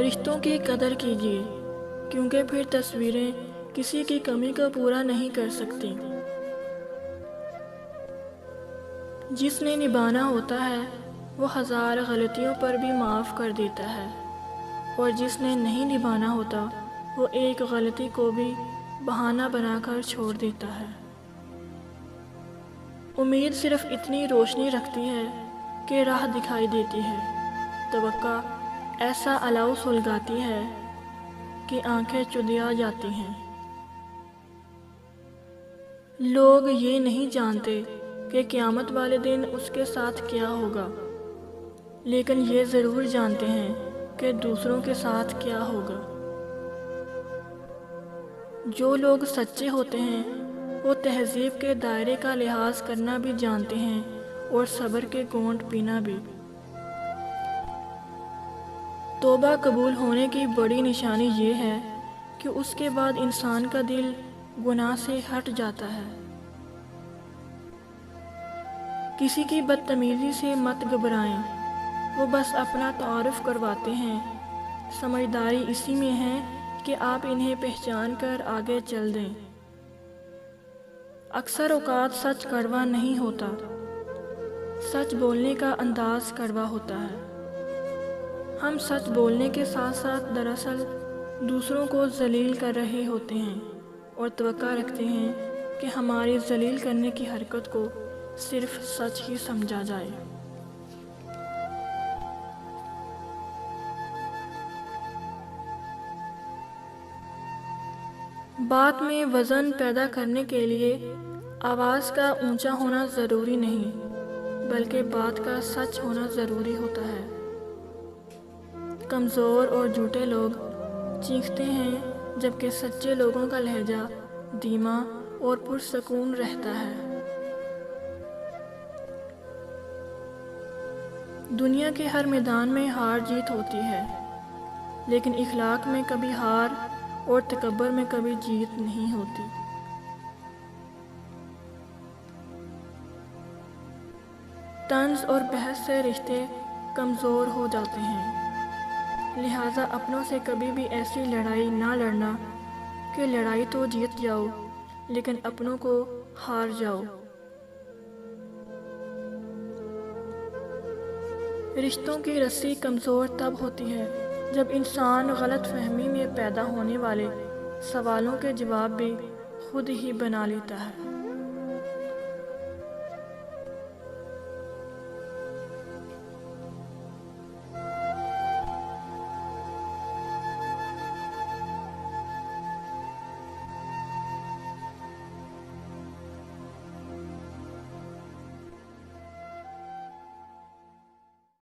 رشتوں کی قدر کیجیے، کیونکہ پھر تصویریں کسی کی کمی کو پورا نہیں کر سکتی۔ جس نے نبھانا ہوتا ہے وہ ہزار غلطیوں پر بھی معاف کر دیتا ہے، اور جس نے نہیں نبھانا ہوتا وہ ایک غلطی کو بھی بہانہ بنا کر چھوڑ دیتا ہے۔ امید صرف اتنی روشنی رکھتی ہے کہ راہ دکھائی دیتی ہے، توقع ایسا الاؤ سلگاتی ہے کہ آنکھیں چدیا جاتی ہیں۔ لوگ یہ نہیں جانتے کہ قیامت والے دن اس کے ساتھ کیا ہوگا، لیکن یہ ضرور جانتے ہیں کہ دوسروں کے ساتھ کیا ہوگا۔ جو لوگ سچے ہوتے ہیں وہ تہذیب کے دائرے کا لحاظ کرنا بھی جانتے ہیں اور صبر کے گھونٹ پینا بھی۔ توبہ قبول ہونے کی بڑی نشانی یہ ہے کہ اس کے بعد انسان کا دل گناہ سے ہٹ جاتا ہے۔ کسی کی بدتمیزی سے مت گھبرائیں، وہ بس اپنا تعارف کرواتے ہیں۔ سمجھداری اسی میں ہے کہ آپ انہیں پہچان کر آگے چل دیں۔ اکثر اوقات سچ کڑوا نہیں ہوتا، سچ بولنے کا انداز کڑوا ہوتا ہے۔ ہم سچ بولنے کے ساتھ ساتھ دراصل دوسروں کو ذلیل کر رہے ہوتے ہیں اور توقع رکھتے ہیں کہ ہماری ذلیل کرنے کی حرکت کو صرف سچ ہی سمجھا جائے۔ بات میں وزن پیدا کرنے کے لیے آواز کا اونچا ہونا ضروری نہیں، بلکہ بات کا سچ ہونا ضروری ہوتا ہے۔ کمزور اور جھوٹے لوگ چیختے ہیں، جبکہ سچے لوگوں کا لہجہ دھیما اور پرسکون رہتا ہے۔ دنیا کے ہر میدان میں ہار جیت ہوتی ہے، لیکن اخلاق میں کبھی ہار اور تکبر میں کبھی جیت نہیں ہوتی۔ طنز اور بحث سے رشتے کمزور ہو جاتے ہیں، لہٰذا اپنوں سے کبھی بھی ایسی لڑائی نہ لڑنا کہ لڑائی تو جیت جاؤ لیکن اپنوں کو ہار جاؤ۔ رشتوں کی رسی کمزور تب ہوتی ہے جب انسان غلط فہمی میں پیدا ہونے والے سوالوں کے جواب بھی خود ہی بنا لیتا ہے۔